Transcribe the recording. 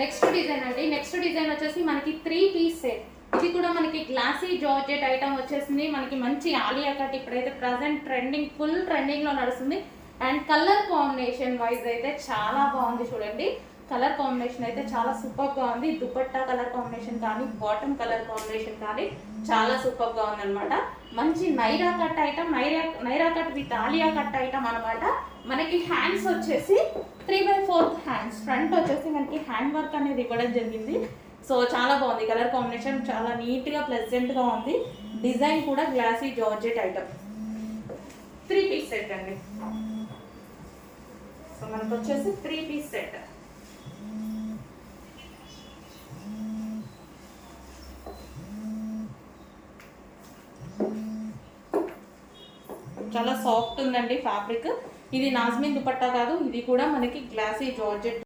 Next design అండి. Next design వచ్చేసి మనకి 3 పీస్ సెట్. ఇది కూడా మనకి గ్లాసీ జార్జెట్ ఐటమ్ వచ్చేసింది. మనకి మంచి ఆలియా కట్ ఇప్పుడైతే ప్రజెంట్ ట్రెండింగ్, ఫుల్ ట్రెండింగ్ లో నడుస్తుంది. అండ్ కలర్ కాంబినేషన్ వైజ్ అయితే చాలా బాగుంది చూడండి. కలర్ కాంబినేషన్ అయితే చాలా సూపర్ గా ఉంది. దుపట్టా కలర్ కాంబినేషన్ కానీ, బాటమ్ కలర్ కాంబినేషన్ కానీ చాలా సూపర్ గా ఉంది అనమాట. మంచి Naira cut item, Naira cut with Alia cut item అనమాట. మనకి హ్యాండ్స్ వచ్చేసి 3/4 హ్యాండ్స్, ఫ్రంట్ వచ్చేసి మనకి హ్యాండ్ వర్క్ అనేది ఇవ్వడం జరిగింది. సో చాలా బాగుంది. కలర్ కాంబినేషన్ చాలా నీట్ గా ప్లెజెంట్ గా ఉంది. డిజైన్ కూడా glossy georgette item. 3 piece set అండి. సో మనకు వచ్చేసి 3 పీస్ సెట్. చాలా సాఫ్ట్ ఉందండి ఫ్యాబ్రిక్. ఇది నాజ్మిన్ దుపట్టా కాదు, ఇది కూడా మనకి గ్లాసీ జార్జెట్